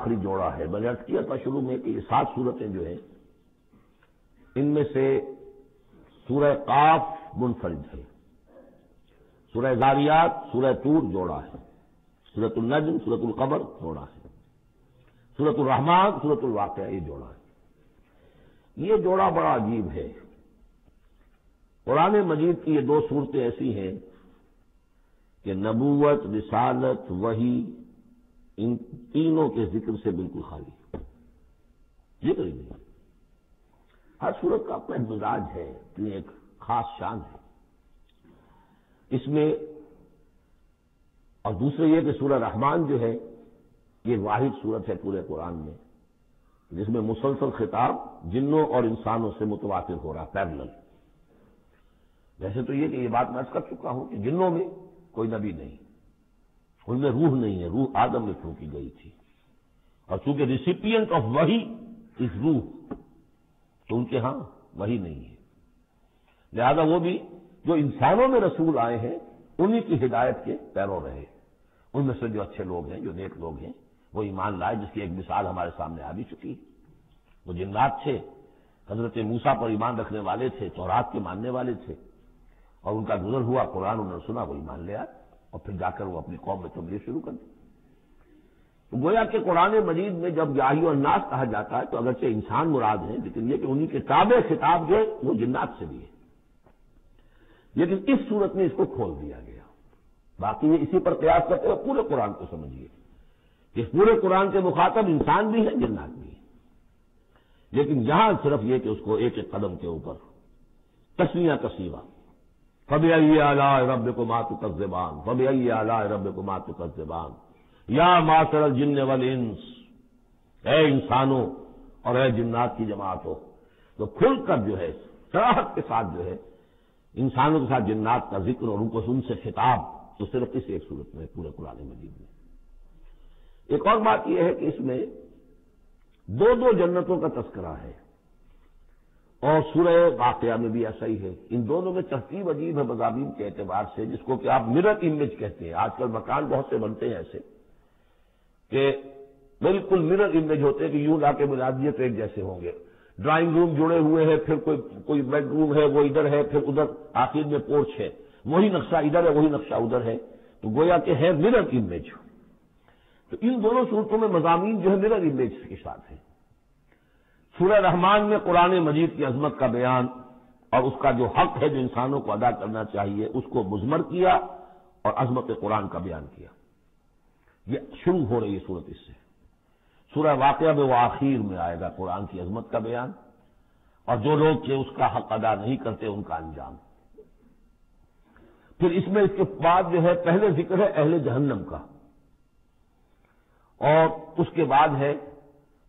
آخری جوڑا ہے. میں نے عرض کیا تھا شروع میں کہ یہ 7 صورتیں جو ہیں ان میں سے سورہ قاف منفرد ہے، سورہ ذاریات، سورہ طور جوڑا ہے، سورۃ النجم، سورۃ القمر جوڑا ہے، سورۃ الرحمن، سورۃ الواقعہ یہ جوڑا ہے. یہ جوڑا بڑا عجیب ہے. قرآن مجید کی یہ 2 صورتیں ایسی ہیں کہ نبوت، رسالت، وحی ان تینوں کے ذکر سے بالکل خالی ہے، ذکر ہی نہیں. ہر صورت کا اپنا مزاج ہے، اپنی ایک خاص شان ہے اس میں. اور دوسرے یہ کہ سورہ رحمان جو ہے یہ واحد صورت ہے پورے قرآن میں جس میں مسلسل خطاب جنوں اور انسانوں سے متواتر ہو رہا، پیرلل. ویسے تو یہ کہ یہ بات میں عرض کر چکا ہوں کہ جنوں میں کوئی نبی نہیں، ان میں روح نہیں ہے، روح آدم میں پھونکی گئی تھی، اور چونکہ ریسیپینٹ آف وحی از روح تو ان کے ہاں وحی نہیں ہے. لہذا وہ بھی جو انسانوں میں رسول آئے ہیں انہی کی ہدایت کے پیرو رہے. ان میں سے جو اچھے لوگ ہیں، جو نیک لوگ ہیں، وہ ایمان لائے، جس کی ایک مثال ہمارے سامنے آ بھی چکی. وہ جنات تھے، حضرت موسیٰ پر ایمان رکھنے والے تھے، تورات کے ماننے والے تھے، اور ان کا گزر ہوا، قرآن انہوں نے سنا، وہ ایمان لے آئے، اور پھر جا کر وہ اپنی قوم میں تبلیغ شروع کر دی. تو گویا کہ قرآن مجید میں جب یا ایھا الناس کہا جاتا ہے تو اگرچہ انسان مراد ہیں، لیکن یہ کہ انہی کے تابع خطاب جو ہے وہ جنات سے بھی ہے. لیکن اس صورت میں اس کو کھول دیا گیا. باقی یہ اسی پر قیاس کرتے ہوئے پورے قرآن کو سمجھیے کہ پورے قرآن کے مخاطب انسان بھی ہیں، جنات بھی ہیں. لیکن یہاں صرف یہ کہ اس کو ایک ایک قدم کے اوپر تسمیہ کثیرہ، فَبِأَيِّ آلَاءِ رَبِّكُمَا تُكَذِّبَانِ فَبِأَيِّ آلَاءِ رَبِّكُمَا تُكَذِّبَانِ یا معشر الجن والانس، اے انسانوں اور اے جنات کی جماعتوں. تو کھل کر جو ہے صراحت کے ساتھ جو ہے انسانوں کے ساتھ جنات کا ذکر اور ان سے خطاب تو صرف اس ایک صورت میں پورے قرآن مجید میں. ایک اور بات یہ ہے کہ اس میں 2 جنتوں کا تذکرہ ہے، اور سورہ واقعہ میں بھی ایسا ہی ہے. ان دونوں میں ترتیب عجیب ہے مضامین کے اعتبار سے، جس کو کہ آپ مرر امیج کہتے ہیں. آج کل مکان بہت سے بنتے ہیں ایسے کہ بالکل مرر امیج ہوتے ہیں کہ یوں لا کے بنا دیے تو ایک جیسے ہوں گے. ڈرائنگ روم جڑے ہوئے ہیں، پھر کوئی بیڈ روم ہے وہ ادھر ہے، پھر ادھر آخر میں پورچ ہے، وہی نقشہ ادھر ہے وہی نقشہ ادھر ہے، تو گویا کہ ہے مرر امیج. تو ان دونوں صورتوں میں مضامین جو ہے مرر امیج کے ساتھ ہے. سورہ رحمان میں قرآن مجید کی عظمت کا بیان اور اس کا جو حق ہے جو انسانوں کو ادا کرنا چاہیے اس کو مضمر کیا اور عظمت قرآن کا بیان کیا. یہ شروع ہو رہی ہے صورت اس سے. سورہ واقعہ میں وہ آخر میں آئے گا قرآن کی عظمت کا بیان، اور جو لوگ کہ اس کا حق ادا نہیں کرتے ان کا انجام. پھر اس میں اس کے بعد جو ہے پہلے ذکر ہے اہل جہنم کا، اور اس کے بعد ہے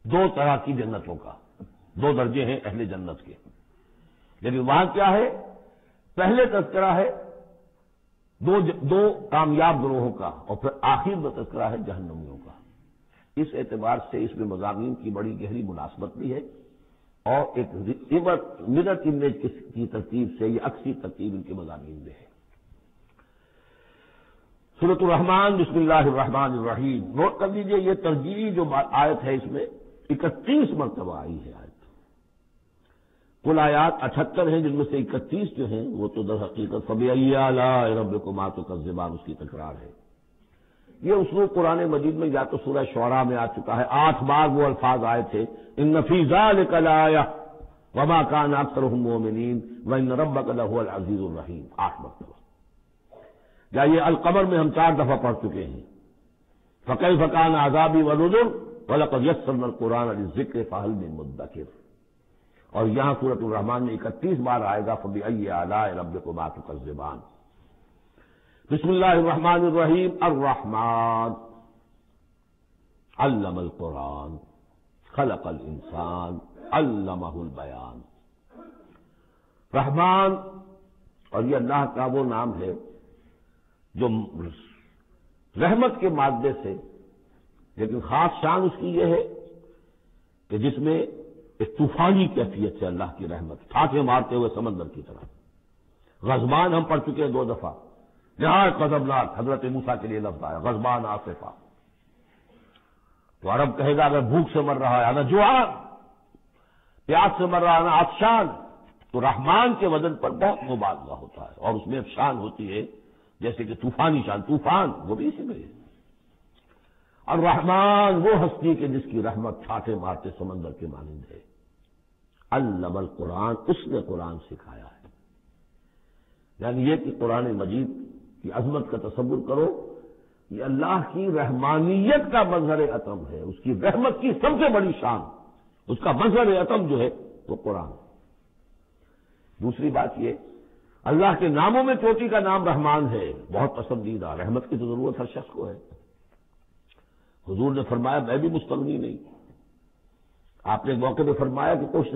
2 طرح کی جنتوں کا. 2 درجے ہیں اہل جنت کے. لیکن وہاں کیا ہے؟ پہلے تذکرہ ہے دو کامیاب گروہوں کا، اور پھر آخر میں تذکرہ ہے جہنمیوں کا. اس اعتبار سے اس میں مضامین کی بڑی گہری مناسبت بھی ہے، اور ایک مرر امیج کی ترتیب سے یہ عکسی ترتیب ان کے مضامین میں ہے. سورۃ الرحمن بسم اللہ الرحمن الرحیم. نوٹ کر لیجئے یہ ترجیحی جو آیت ہے اس میں 31 مرتبہ آئی ہے آیت. کل آیات 78 ہیں، جن میں سے 31 جو ہیں وہ تو در حقیقت فَبِأَيِّ آلَاءِ رَبِّكُمَا تُكَذِّبَانِ اس کی تکرار ہے. یہ اسلوب قرآن مجید میں یا تو سورہ شعراء میں آ چکا ہے، 8 بار وہ الفاظ آئے تھے ان فی ذلک لآیہ وما کان اکثرهم مؤمنین وان ربک لہو العزیز الرحیم. 8 مرتبہ. یا یہ القمر میں ہم 4 دفعہ پڑھ چکے ہیں فکیف کان عذابی ونذر ولقد یسرنا القرآن للذکر فہل من مدکر. اور یہاں سورۃ الرحمن میں 31 بار آئے گا فبأی آلاء ربکما تکذبان. بسم اللہ الرحمن الرحیم. الرحمن علم القرآن خلق الانسان علمہ البیان. رحمان، اور یہ اللہ کا وہ نام ہے جو رحمت کے مادے سے، لیکن خاص شان اس کی یہ ہے کہ جس میں ایک طوفانی کیفیت سے اللہ کی رحمت پھانکے مارتے ہوئے سمندر کی طرح. غضبان ہم پڑھ چکے ہیں 2 دفعہ. جہاں قذبناک حضرت موسیٰ کے لیے لفظ آیا غضبان آصفہ. تو عرب کہے گا اگر بھوک سے مر رہا ہے انا جوعان، پیاس سے مر رہا ہے انا عطشان، تو رحمان کے وزن پر بہت مبالغہ ہوتا ہے، اور اس میں شان ہوتی ہے جیسے کہ طوفانی شان، طوفان وہ بھی اسی میں ہے۔ اور رحمان وہ ہستی کہ جس کی رحمت چھاٹے مارتے سمندر کے مانند ہے۔ علم القرآن، اس نے قرآن سکھایا ہے۔ یعنی یہ کہ قرآن مجید کی عظمت کا تصور کرو، یہ اللہ کی رحمانیت کا مظہر عطم ہے، اس کی رحمت کی سب سے بڑی شان، اس کا مظہر عطم جو ہے وہ قرآن۔ دوسری بات یہ، اللہ کے ناموں میں چوٹی کا نام رحمان ہے، بہت پسندیدہ، رحمت کی تو ضرورت ہر شخص کو ہے۔ حضور نے فرمایا میں بھی مستغنی نہیں۔ آپ نے ایک موقع پہ فرمایا کہ کوئی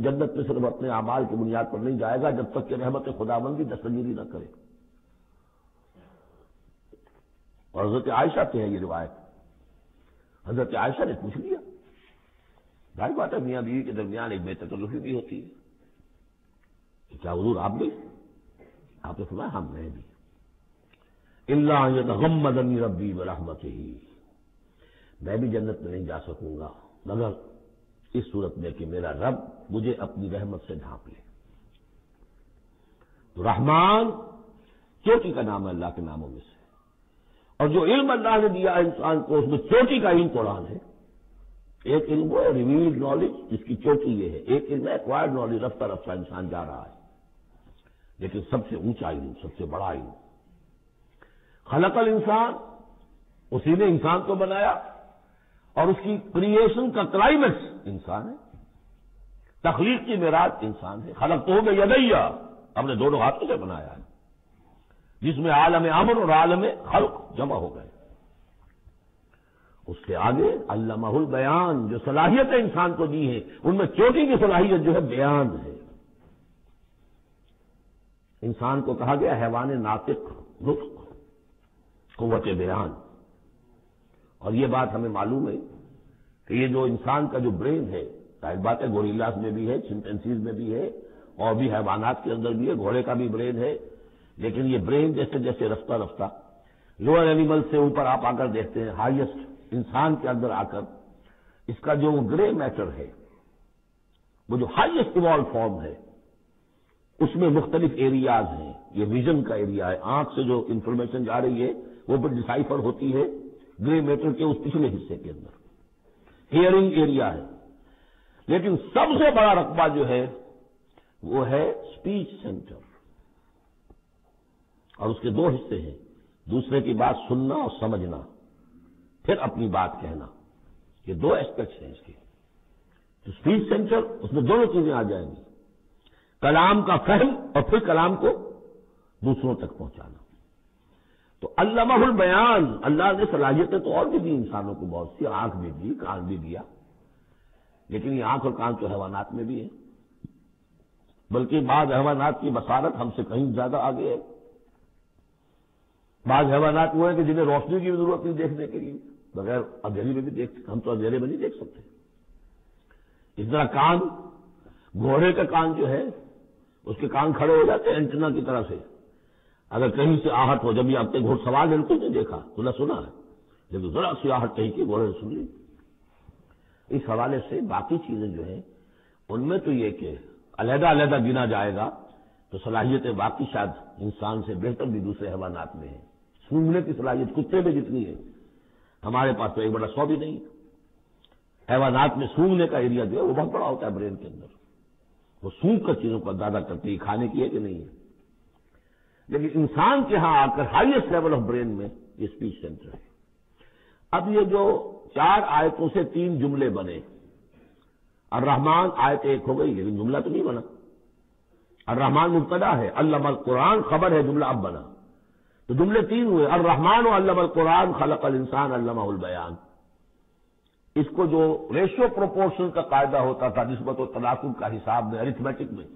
جنت میں صرف اپنے اعمال کی بنیاد پر نہیں جائے گا جب تک کہ رحمت خداوندی دستگیری نہ کرے۔ اور حضرت عائشہ سے ہے یہ روایت۔ حضرت عائشہ نے پوچھ لیا، ظاہر بات ہے میاں بیوی کے درمیان ایک بے تکلفی بھی ہوتی ہے کہ کیا حضور آپ بھی؟ آپ نے فرمایا ہاں میں بھی۔ الا ان یتغمدنی ربی برحمتہ، میں بھی جنت میں نہیں جا سکوں گا مگر اس صورت میں کہ میرا رب مجھے اپنی رحمت سے ڈھانپ لے۔ تو رحمان چوٹی کا نام ہے اللہ کے ناموں میں سے، اور جو علم اللہ نے دیا انسان کو اس میں چوٹی کا علم قرآن ہے۔ ایک علم وہ ہے ریویلڈ نالج جس کی چوٹی یہ ہے، ایک علم ہے ایکوائرڈ نالج، رفتہ رفتہ انسان جا رہا ہے، لیکن سب سے اونچا علم، سب سے بڑا علم خلق الانسان، اسی نے انسان کو بنایا، اور اس کی کریشن کا کلائمیکس انسان ہے، تخلیق کی معراج انسان ہے۔ خلق تو بیدیہ، ہم نے دونوں ہاتھوں سے بنایا ہے، جس میں عالم امر اور عالم خلق جمع ہو گئے۔ اس کے آگے علمہ البیان، جو صلاحیتیں انسان کو دی ہیں ان میں چوٹی کی صلاحیت جو ہے بیان ہے۔ انسان کو کہا گیا حیوان ناطق، نطق، قوت بیان۔ اور یہ بات ہمیں معلوم ہے کہ یہ جو انسان کا جو برین ہے، ظاہر بات ہے گوریلاز میں بھی ہے، چمپینزیز میں بھی ہے، اور بھی حیوانات کے اندر بھی ہے، گھوڑے کا بھی برین ہے، لیکن یہ برین جیسے جیسے رفتہ رفتہ لوئر اینیمل سے اوپر آپ آ کر دیکھتے ہیں، ہائیسٹ انسان کے اندر آ کر اس کا جو گرے میٹر ہے، وہ جو ہائیسٹ ایوالو فارم ہے، اس میں مختلف ایریاز ہیں۔ یہ ویژن کا ایریا ہے، آنکھ سے جو انفارمیشن جا رہی ہے وہ پھر ڈسائفر ہوتی ہے گرے میٹر کے اس پچھلے حصے کے اندر، ہیئرنگ ایریا ہے۔ لیکن سب سے بڑا رقبہ جو ہے وہ ہے اسپیچ سینٹر، اور اس کے دو حصے ہیں، دوسرے کی بات سننا اور سمجھنا، پھر اپنی بات کہنا، یہ دو ایسپیکٹس ہیں اس کے۔ تو اسپیچ سینٹر، اس میں دونوں چیزیں آ جائیں گی، کلام کا فہم اور پھر کلام کو دوسروں تک پہنچانا۔ تو علمہ البیان، اللہ نے صلاحیتیں تو اور بھی دی انسانوں کو بہت سی، آنکھ بھی دی، کان بھی دیا، لیکن یہ آنکھ اور کان تو حیوانات میں بھی ہے، بلکہ بعض حیوانات کی بصارت ہم سے کہیں زیادہ آگے ہے۔ بعض حیوانات وہ ہیں کہ جنہیں روشنی کی بھی ضرورت نہیں دیکھنے کے لیے، بغیر اندھیرے میں بھی دیکھ، ہم تو اندھیرے میں نہیں دیکھ سکتے۔ اس طرح کان، گھوڑے کا کان جو ہے اس کے کان کھڑے ہو جاتے ہیں اینٹنا کی طرح سے، اگر کہیں سے آہٹ ہو، جب یہ اپنے گھوڑ سوار بالکل نہیں دیکھا تو نہ سنا ہے، لیکن ذرا سی آہٹ کہیں کی گھوڑے نے سن لی۔ اس حوالے سے باقی چیزیں جو ہیں ان میں تو یہ کہ علیحدہ علیحدہ گنا جائے گا تو صلاحیتیں باقی شاید انسان سے بہتر بھی دوسرے حیوانات میں ہیں۔ سونگنے کی صلاحیت کتے میں جتنی ہے ہمارے پاس تو ایک بڑا سو بھی نہیں۔ حیوانات میں سونگنے کا ایریا جو ہے وہ بہت بڑا ہوتا ہے برین کے اندر، وہ سونگ کر چیزوں کو اندازہ کرتے ہیں کھانے کی ہے کہ نہیں ہے۔ لیکن انسان کے ہاں آ کر ہائیسٹ لیول آف برین میں یہ اسپیچ سینٹر ہے۔ اب یہ جو 4 آیتوں سے 3 جملے بنے، الرحمن آیت 1 ہو گئی لیکن جملہ تو نہیں بنا، الرحمن مبتدا ہے، علم القرآن خبر ہے، جملہ اب بنا، تو جملے 3 ہوئے، الرحمن علم القرآن خلق الانسان علمہ البیان۔ اس کو جو ریشو پروپورشن کا قاعدہ ہوتا تھا نسبت و تناسب کا حساب میں، ارتھمیٹک میں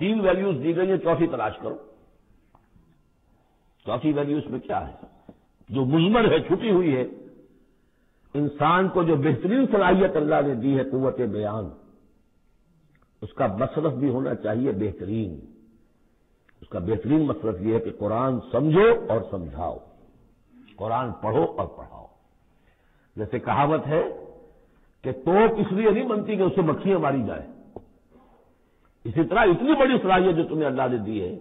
3 ویلیوز دی گئی ہیں، چوتھی تلاش کرو، چوتھی ویلیو اس میں کیا ہے جو مضمر ہے، چھپی ہوئی ہے۔ انسان کو جو بہترین صلاحیت اللہ نے دی ہے قوت بیان، اس کا مصرف بھی ہونا چاہیے بہترین۔ اس کا بہترین مصرف یہ ہے کہ قرآن سمجھو اور سمجھاؤ، قرآن پڑھو اور پڑھاؤ۔ جیسے کہاوت ہے کہ توپ اس لیے نہیں بنتی کہ اس سے مکھیاں ماری جائے، اسی طرح اتنی بڑی صلاحیت جو تمہیں اللہ نے دی ہے،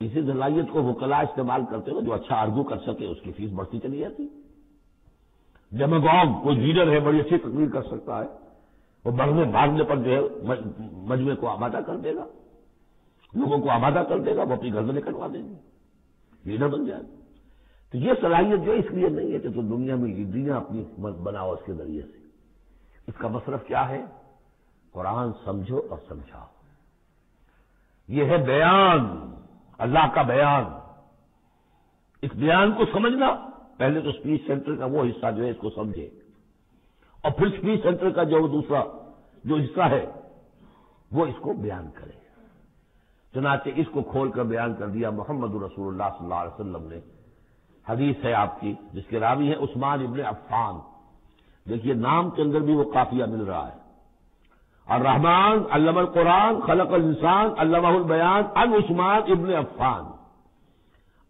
اسی صلاحیت کو وکلاء استعمال کرتے ہو، جو اچھا آرگو کر سکے اس کی فیس بڑھتی چلی جاتی۔ ڈیماگوگ کوئی لیڈر ہے بڑی اچھی تقریر کر سکتا ہے، وہ بڑھنے بھاگنے پر جو ہے مجمع کو آمادہ کر دے گا، لوگوں کو آمادہ کر دے گا، وہ اپنی گردنیں کٹوا دیں گے، لیڈر بن جائے گا۔ تو یہ صلاحیت جو اس لیے نہیں ہے کہ تو دنیا میں لیڈریاں اپنی بناؤ اس کے ذریعے سے، اس کا مصرف کیا ہے؟ قرآن سمجھو اور سمجھاؤ۔ یہ ہے بیان، اللہ کا بیان۔ اس بیان کو سمجھنا، پہلے تو اسپیچ سینٹر کا وہ حصہ جو ہے اس کو سمجھے، اور پھر اسپیچ سینٹر کا جو دوسرا جو حصہ ہے وہ اس کو بیان کرے۔ چنانچہ اس کو کھول کر بیان کر دیا محمد رسول اللہ صلی اللہ علیہ وسلم نے۔ حدیث ہے آپ کی جس کے راوی ہیں عثمان ابن عفان۔ دیکھیے نام کے اندر بھی وہ قافیہ مل رہا ہے، الرحمن علم القرآن خلق الانسان علمہ البیان عن عثمان ابن عفان۔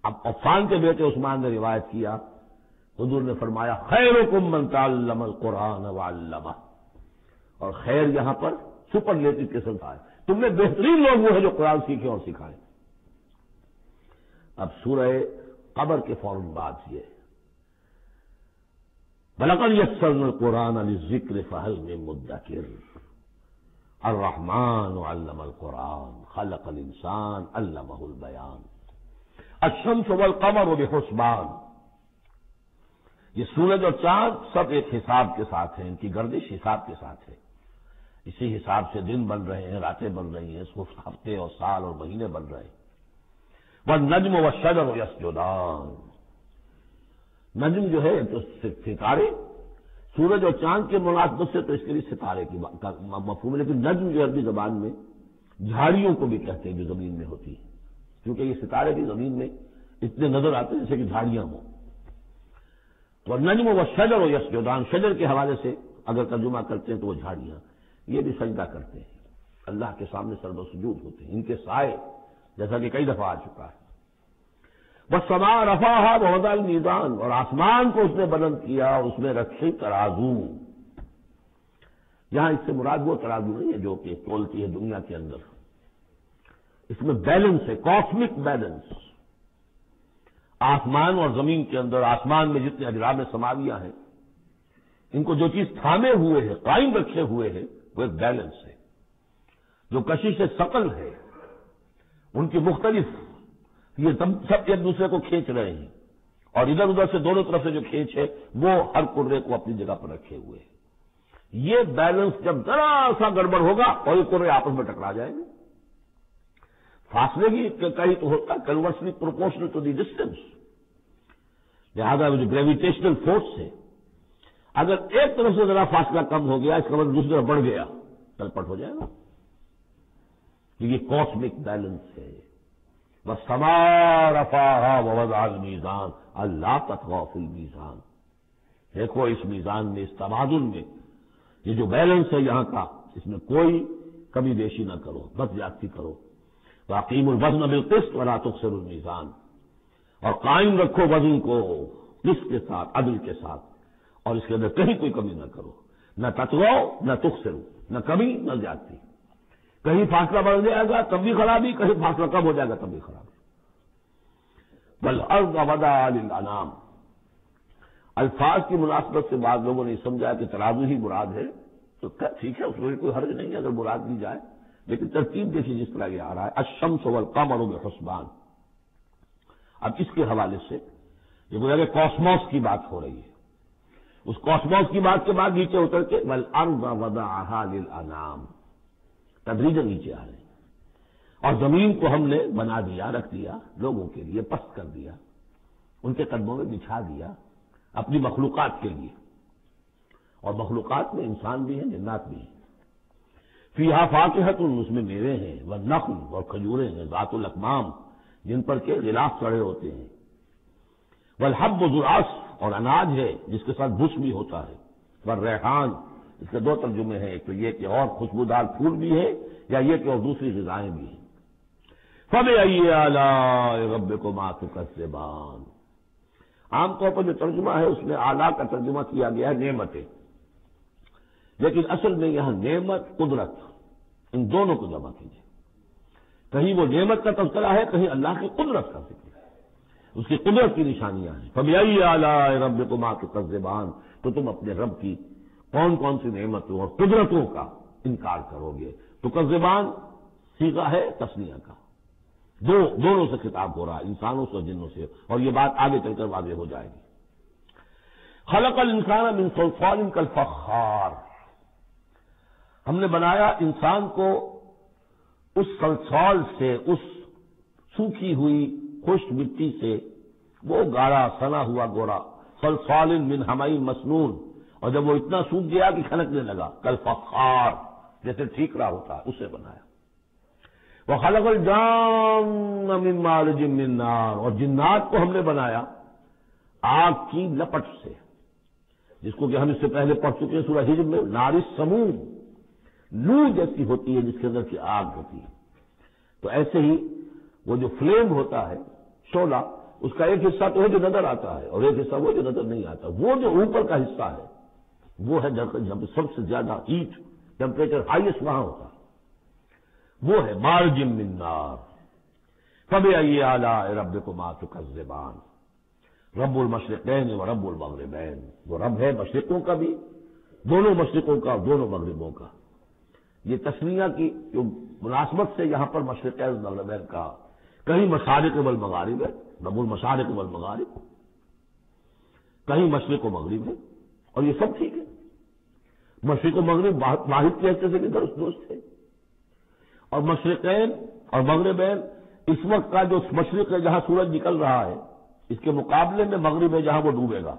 اب عفان کے بیٹے عثمان نے روایت کیا، حضور نے فرمایا خیرکم من تعلم القرآن وعلمہ، اور خیر یہاں پر سپرلیٹو کے ساتھ ہے، تم میں بہترین لوگ وہ ہیں جو قرآن سیکھیں اور سکھائیں۔ اب سورہ قمر کے فوراً بعد یہ وَلَقَدْ يَسَّرْنَا الْقُرْآنَ لِلذِّكْرِ فَهَلْ مِن مُّدَّكِرٍ الرحمن علم القرآن خلق الانسان علمہ البیان الشمس والقمر بحسبان۔ یہ سورج اور چاند سب ایک حساب کے ساتھ ہیں، ان کی گردش حساب کے ساتھ ہے، اسی حساب سے دن بن رہے ہیں، راتیں بن رہی ہیں، ہفتے اور سال اور مہینے بن رہے ہیں۔ والنجم والشجر یسجدان، نجم جو ہے تو ستارے، سورج اور چاند کے مناسبت سے تو اس کے لیے ستارے کی مفہوم ہے، لیکن نجم جو عربی زبان میں جھاڑیوں کو بھی کہتے ہیں جو زمین میں ہوتی ہے، کیونکہ یہ ستارے بھی زمین میں اتنے نظر آتے ہیں جیسے کہ جھاڑیاں ہوں۔ تو نجم والشجر یسجدان، شجر کے حوالے سے اگر ترجمہ کرتے ہیں تو وہ جھاڑیاں، یہ بھی سجدہ کرتے ہیں، اللہ کے سامنے سجدہ و سجود ہوتے ہیں، ان کے سائے، جیسا کہ کئی دفعہ آ چکا ہے۔ والسماء رفعها ووضع الميزان، اور آسمان کو اس نے بلند کیا اور اس میں رکھے ترازو۔ یہاں اس سے مراد وہ ترازو نہیں ہے جو کہ تولتی ہے دنیا کے اندر، اس میں بیلنس ہے، کاسمک بیلنس۔ آسمان اور زمین کے اندر، آسمان میں جتنے اجرام سماویہ ہیں، ان کو جو چیز تھامے ہوئے ہے، قائم رکھے ہوئے ہے، وہ ایک بیلنس ہے۔ جو کشش ثقل ہے، ان کی مختلف، یہ سب ایک دوسرے کو کھینچ رہے ہیں، اور ادھر ادھر سے دونوں طرف سے جو کھینچ ہے وہ ہر کرے کو اپنی جگہ پر رکھے ہوئے ہیں۔ یہ بیلنس جب ذرا سا گڑبڑ ہوگا اور یہ کرے آپس میں ٹکرا جائیں گے۔ فاصلے کی کہیں تو ہوتا ہے conversely proportional to the distance, لہذا جو گریویٹیشنل فورس ہے، اگر ایک طرف سے ذرا فاصلہ کم ہو گیا، اس کا مطلب دوسری طرف بڑھ گیا، تلپٹ ہو جائے گا۔ یہ کاسمک بیلنس ہے۔ والسماء رفعها ووضع الميزان الا تطغوا في الميزان، دیکھو اس میزان میں، اس توازن میں، یہ جو بیلنس ہے یہاں کا، اس میں کوئی کمی بیشی نہ کرو، بد زیادتی کرو۔ واقیموا الوزن بالقسط ولا تخسروا الميزان، اور قائم رکھو وزن کو قسط کے ساتھ، عدل کے ساتھ، اور اس کے اندر کہیں کوئی کمی نہ کرو، نہ تطغوا نہ تخسروا، نہ کمی نہ زیادتی۔ کہیں فاصلہ بڑھ جائے گا تب بھی خرابی، کہیں فاصلہ کم ہو جائے گا تب بھی خرابی۔ والارض وضعها للانام، الفاظ کی مناسبت سے بعض لوگوں نے سمجھا کہ ترازو ہی مراد ہے، تو ٹھیک ہے، اس میں کوئی حرج نہیں ہے اگر مراد دی جائے، لیکن ترتیب دیکھیے جس طرح یہ آ رہا ہے الشمس والقمر بحسبان۔ اب اس کے حوالے سے یہ گویا کہ کاسموس کی بات ہو رہی ہے، اس کاسموس کی بات کے بعد نیچے اتر کے والارض وضعها للانام، تدریجاً نیچے آ رہے ہیں، اور زمین کو ہم نے بنا دیا، رکھ دیا لوگوں کے لیے، پست کر دیا، ان کے قدموں میں بچھا دیا اپنی مخلوقات کے لیے، اور مخلوقات میں انسان بھی ہیں، جنات بھی ہیں۔ فیہا فاکہۃ، اس میں میوے ہیں، والنخل، اور کھجوریں ہیں، ذات الاکمام، جن پر کے غلاف چڑھے ہوتے ہیں، والحب ذو العصف، اور اناج ہے جس کے ساتھ بھس بھی ہوتا ہے، والریحان، اس کے دو ترجمے ہیں، ایک تو یہ کہ اور خوشبودار پھول بھی ہے، یا یہ کہ اور دوسری غذائیں بھی ہیں۔ فَبِأَيِّ آلَاءِ رَبِّكُمَا تُكَذِّبَانِ، عام طور پر جو ترجمہ ہے اس میں آلہ کا ترجمہ کیا گیا ہے نعمتیں، لیکن اصل میں یہاں نعمت قدرت ان دونوں کو جمع کیجیے. کہیں وہ نعمت کا تذکرہ ہے، کہیں اللہ کی قدرت کا ذکر ہے، اس کی قدرت کی نشانیاں ہیں. فَبِأَيِّ آلَاءِ رَبِّكُمَا تُكَذِّبَانِ، تو تم اپنے رب کی کون کون سی نعمتوں اور قدرتوں کا انکار کرو گے. تکذبان صیغہ ہے تثنیہ کا، دونوں سے خطاب ہو رہا ہے، انسانوں سے اور جنوں سے، اور یہ بات آگے چل کر واضح ہو جائے گی. خلق الانسان من صلصال کالفخار، ہم نے بنایا انسان کو اس صلصال سے، اس سوکھی ہوئی خشک مٹی سے، وہ گاڑا سنا ہوا گورا، صلصال من حمئ مسنون، اور جب وہ اتنا سوکھ گیا کہ کھنکنے لگا، کالفخار جیسے ٹھیکرا ہوتا ہے اسے بنایا. وخلق الجان من مارج من نار، اور جنات کو ہم نے بنایا آگ کی لپٹ سے، جس کو کہ ہم اس سے پہلے پڑھ چکے ہیں سورہ ہجر میں، نار السموم، لو جیسی ہوتی ہے جس کے اندر کی آگ ہوتی ہے. تو ایسے ہی وہ جو فلیم ہوتا ہے، شعلہ، اس کا ایک حصہ تو ہے جو نظر آتا ہے اور ایک حصہ وہ جو نظر نہیں آتا. وہ جو اوپر کا حصہ ہے وہ ہے جب سب سے زیادہ ہیٹ ٹیمپریچر ہائیسٹ وہاں ہوتا ہے، وہ ہے مارج من نار. فَبِأَيِّ آلَاءِ رَبِّكُمَا تُكَذِّبَانِ، رب المشرقین و رب المغربین، وہ رب ہے مشرقوں کا بھی، دونوں مشرقوں کا اور دونوں مغربوں کا. یہ تسمیہ کی جو مناسبت سے یہاں پر مشرقین و مغربین کا، کہیں مشارق والمغارب ہے، رب المشارق والمغارب، کہیں مشرق و مغرب ہے، اور یہ سب ٹھیک ہے. مشرق و مغرب واحد کے حصے سے بھی درست ہے. اور مشرقین اور مغربین، اس وقت کا جو مشرق ہے جہاں سورج نکل رہا ہے، اس کے مقابلے میں مغرب ہے جہاں وہ ڈوبے گا.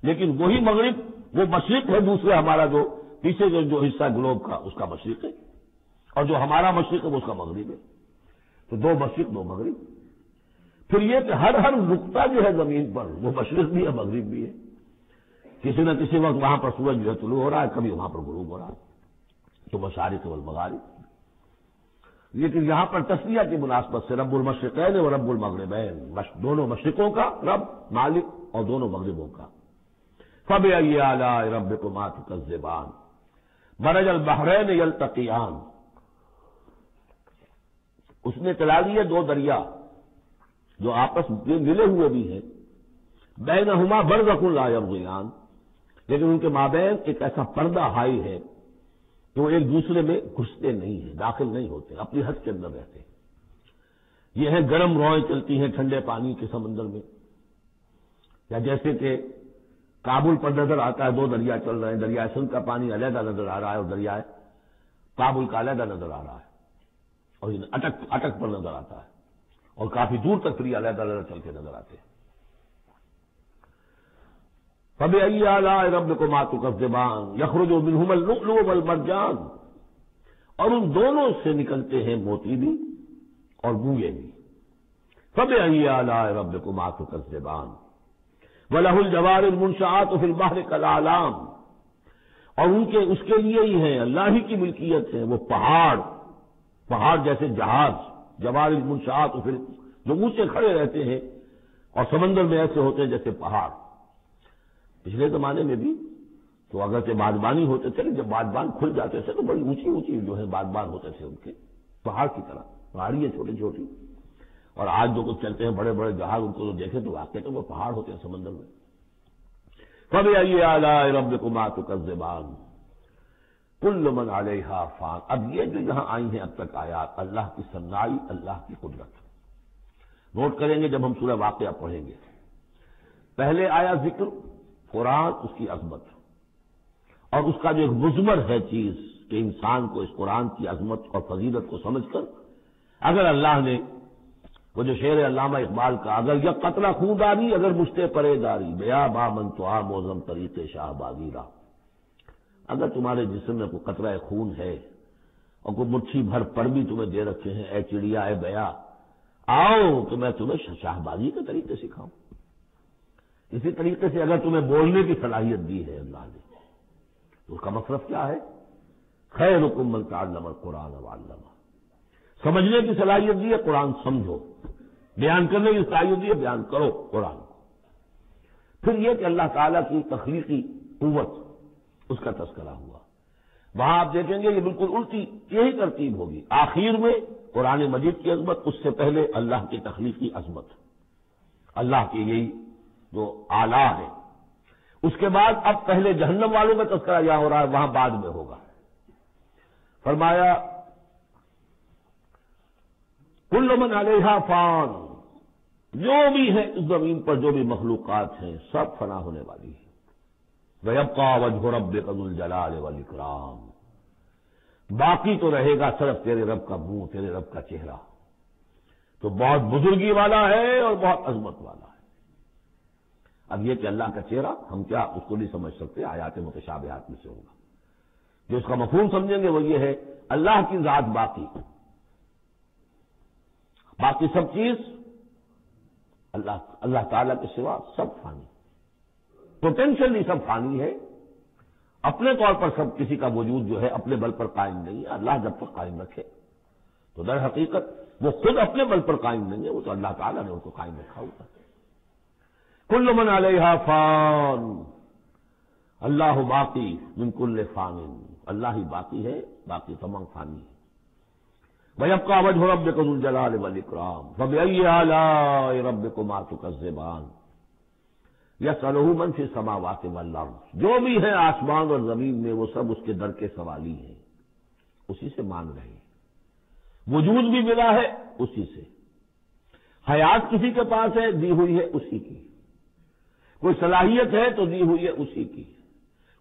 لیکن وہی مغرب وہ مشرق ہے دوسرے ہمارا جو پیچھے جو حصہ گلوب کا اس کا مشرق ہے، اور جو ہمارا مشرق ہے وہ اس کا مغرب ہے. تو دو مشرق دو مغرب. پھر یہ کہ ہر نقطہ جو ہے زمین پر وہ مشرق بھی ہے مغرب بھی ہے. کسی نہ کسی وقت وہاں پر سورج جو ہے طلوع ہو رہا ہے، کبھی وہاں پر غروب ہو رہا ہے. تو مشارق والمغارب. لیکن یہاں پر تسمیہ کی مناسبت سے رب المشرقین و رب المغربین، دونوں مشرقوں کا رب مالک اور دونوں مغربوں کا. فَبِأَيِّ آلَاءِ رَبِّكُمَا تُكَذِّبَانِ مَرَجَ الْبَحْرَيْنِ يَلْتَقِيَانِ، اس نے چلا لیے دو دریا جو آپس میں ملے ہوئے بھی ہیں، بینہما برزخ لا یبغیان، لیکن ان کے مابین ایک ایسا پردہ حائل ہے کہ وہ ایک دوسرے میں گھستے نہیں ہیں، داخل نہیں ہوتے، اپنی حد کے اندر رہتے ہیں. یہ ہے گرم روئیں چلتی ہیں ٹھنڈے پانی کے سمندر میں، یا جیسے کہ کابل پر نظر آتا ہے دو دریا چل رہے ہیں، دریائے سندھ کا پانی علیحدہ نظر آ رہا ہے اور دریائے کابل کا علیحدہ نظر آ رہا ہے، اور یہ اٹک پر نظر آتا ہے، اور کافی دور تک پھر علیحدہ علیحدہ چل کے نظر آتے ہیں. فَبِأَيِّ آلَاءِ رَبِّكُمَا تُكَذِّبَانِ يَخْرُجُ مِنْهُمَا اللُّؤْلُؤُ وَالْمَرْجَانُ، اور ان دونوں سے نکلتے ہیں موتی بھی اور گونگے بھی. فَبِأَيِّ آلَاءِ رَبِّكُمَا تُكَذِّبَانِ وَلَهُ الْجَوَارِ الْمُنشَآتُ فِي الْبَحْرِ كَالْأَعْلَامِ، اور اس کے لیے ہی ہیں، اللہ ہی کی ملکیت ہے وہ پہاڑ جیسے جہاز، جوار المنشآت جو اونچے کھڑے رہتے ہیں اور سمندر میں ایسے ہوتے ہیں جیسے پہاڑ. پچھلے زمانے میں بھی تو اگرچہ بادبانی ہوتے تھے، جب بادبان کھل جاتے تھے تو بڑی اونچی اونچی جو ہے بادبان ہوتے تھے ان کے، پہاڑ کی طرح پہاڑی ہے چھوٹی چھوٹی. اور آج جو کچھ چلتے ہیں بڑے بڑے جہاز، ان کو دیکھیں تو واقعی تو وہ پہاڑ ہوتے ہیں سمندر میں. فَبِأَيِّ آلَاءِ رَبِّكُمَا تُكَذِّبَانِ كُلُّ مَنْ عَلَيْهَا فَانٍ. اب یہ جو یہاں آئی ہیں اب تک آیات، اللہ کی صنائی، اللہ کی قدرت نوٹ کریں گے جب ہم سورہ واقعہ پڑھیں گے. پہلے آیا ذکر قرآن، اس کی عظمت، اور اس کا جو ایک مضمر ہے چیز کہ انسان کو اس قرآن کی عظمت اور فضیلت کو سمجھ کر، اگر اللہ نے وہ جو شعر علامہ اقبال کا، اگر یہ قطرہ خون داری اگر مجھتے پرے داری، بیا با من تو آ موزم طریق شاہ بازیرا، اگر تمہارے جسم میں کوئی قطرہ خون ہے اور کوئی مٹھی بھر پر بھی تمہیں دے رکھے ہیں، اے چڑیا اے بیا، آؤ تو میں تمہیں شاہ بازی کے طریقے سکھاؤں. اسی طریقے سے اگر تمہیں بولنے کی صلاحیت دی ہے اللہ نے، تو اس کا مصرف کیا ہے؟ خیرکم من تعلم القرآن وعلمہ. سمجھنے کی صلاحیت دی ہے، قرآن سمجھو. بیان کرنے کی صلاحیت دی ہے، بیان کرو قرآن کو. پھر یہ کہ اللہ تعالیٰ کی تخلیقی قوت، اس کا تذکرہ ہوا۔ وہاں آپ دیکھیں گے یہ بالکل الٹی یہی ترتیب ہوگی، آخر میں قرآن مجید کی عظمت، اس سے پہلے اللہ کی تخلیقی عظمت، اللہ کی یہی جو آلہ ہے، اس کے بعد اب پہلے جہنم والوں کا تذکرہ یہاں ہو رہا ہے، وہاں بعد میں ہوگا۔ فرمایا کل من علیہا فان، جو بھی ہے اس زمین پر جو بھی مخلوقات ہیں سب فنا ہونے والی ہے۔ وَيَبْقَى وَجْهُ رَبِّكَ ذُو الْجَلَالِ وَالْإِكْرَامِ، باقی تو رہے گا صرف تیرے رب کا منہ، تیرے رب کا چہرہ، تو بہت بزرگی والا ہے اور بہت عظمت والا ہے۔ اب یہ کہ اللہ کا چہرہ ہم کیا اس کو نہیں سمجھ سکتے، آیات متشابہات میں سے ہوگا۔ جو اس کا مفہوم سمجھیں گے وہ یہ ہے اللہ کی ذات باقی، باقی سب چیز اللہ تعالیٰ کے سوا سب فانی، پوٹینشلی سب فانی ہے، اپنے طور پر سب کسی کا وجود جو ہے اپنے بل پر قائم نہیں ہے۔ اللہ جب تک قائم رکھے تو در حقیقت وہ خود اپنے بل پر قائم نہیں ہے، وہ تو اللہ تعالیٰ نے ان کو قائم رکھا ہوتا ہے۔ کل من علیہا فان، اللہ باقی من کل فان، اللہ ہی باقی ہے، باقی تمام فانی ہے۔ وَيَبْقَى وَجْهُ رَبِّكَ ذُو الْجَلَالِ وَالْإِكْرَامِ فَبِأَيِّ آلَاءِ رَبِّكُمَا تُكَذِّبَانِ يَسْأَلُهُ مَن فِي السَّمَاوَاتِ وَالْأَرْضِ، جو بھی ہے آسمان اور زمین میں وہ سب اس کے در کے سوالی ہیں، اسی سے مان رہے ہیں۔ وجود بھی ملا ہے اسی سے، حیات کسی کے پاس ہے دی ہوئی ہے اسی کی، کوئی صلاحیت ہے تو دی ہوئی ہے اسی کی،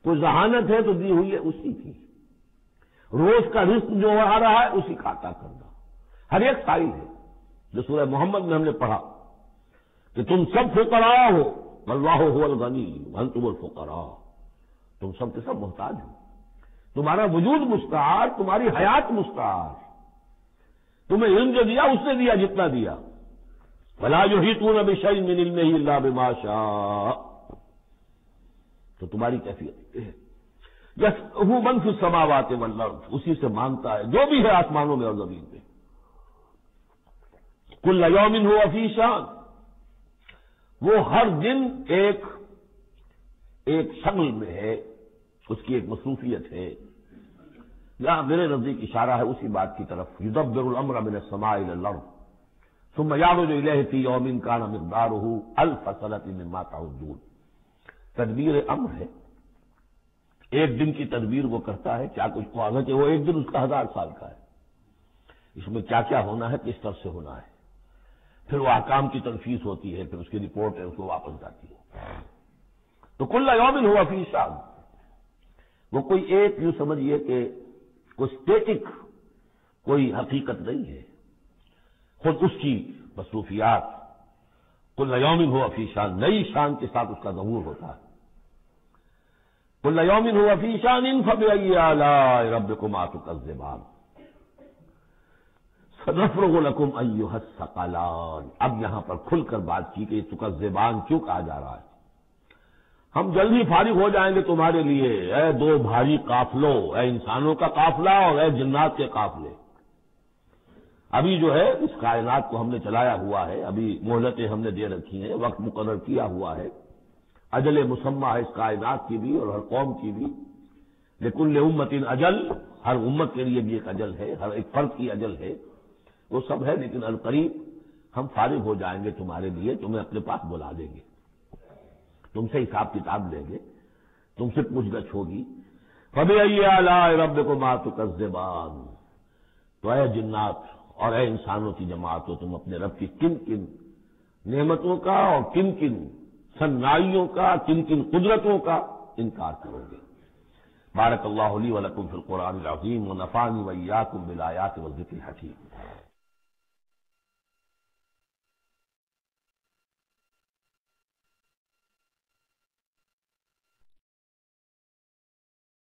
کوئی ذہانت ہے تو دی ہوئی ہے اسی کی، روز کا رزق جو آ رہا ہے اسی کا عطا کرنا، ہر ایک سائل ہے۔ جو سورہ محمد میں ہم نے پڑھا کہ تم سب فقراء ہو واللہ هو الغنی وانتم الفقراء، تم سب کے سب محتاج ہو، تمہارا وجود مستعار، تمہاری حیات مستعار، تمہیں علم جو دیا اس نے دیا جتنا دیا، ولا یحیطون بشیء من علمہ الا بما شاء، تو تمہاری کیفیت ہے یسألہ من فی السماوات والارض، اسی سے مانگتا ہے جو بھی ہے آسمانوں میں اور زمین میں۔ کل یوم ہوا فی شان، وہ ہر دن ایک شغل میں ہے، اس کی ایک مصروفیت ہے۔ یہاں میرے نزدیک اشارہ ہے اسی بات کی طرف، یدبر الامر من السماء الى الارض ثم یعرج الیہ فی یوم کان مقدارہ الف سنۃ مما تعدون، تدبیر امر ہے، ایک دن کی تدبیر وہ کرتا ہے، کیا کچھ خواہش ہے وہ ایک دن اس کا 1000 سال کا ہے، اس میں کیا کیا ہونا ہے، کس طرح سے ہونا ہے، پھر وہ احکام کی تنفیذ ہوتی ہے، پھر اس کی رپورٹ ہے، اس کو واپس جاتی ہے۔ تو کل یوم ہوا فی شان، وہ کوئی ایک یوں سمجھیے کہ کوئی اسٹیٹک کوئی حقیقت نہیں ہے، خود اس کی مصروفیات، کل یوم ہوا فی شان، نئی شان کے ساتھ اس کا ظہور ہوتا ہے۔ کل یوم ہوا فی شان فبأی آلاء ربکما تکذبان سنفرغ لکم ایھا الثقلان، اب یہاں پر کھل کر بات کی کہ تکذبان کیوں کہا جا رہا ہے، ہم جلدی فارغ ہو جائیں گے تمہارے لیے، اے دو بھاری قافلوں، اے انسانوں کا قافلہ اور اے جنات کے قافلے۔ ابھی جو ہے اس کائنات کو ہم نے چلایا ہوا ہے، ابھی مہلتیں ہم نے دے رکھی ہیں، وقت مقرر کیا ہوا ہے، اجل مسمى ہے اس کائنات کی بھی اور ہر قوم کی بھی، لکل امت اجل، ہر امت کے لیے بھی ایک اجل ہے، ہر ایک فرد کی اجل ہے، وہ سب ہے، لیکن القریب ہم فارغ ہو جائیں گے تمہارے لیے، تمہیں اپنے پاس بلا دیں گے، تم سے حساب کتاب لیں گے، تم سے پوچھ گچھ ہوگی۔ فبأي آلاء ربكما تكذبان، تو اے جنات اور اے انسانوں کی جماعت ہو، تم اپنے رب کی کن کن نعمتوں کا اور کن کن صنائیوں کا، کن کن قدرتوں کا انکار کرو گے۔ بارک اللہ لی ولکم فی القرآن العظیم ونفعنی وإیاکم بالآیات والذکر الحکیم۔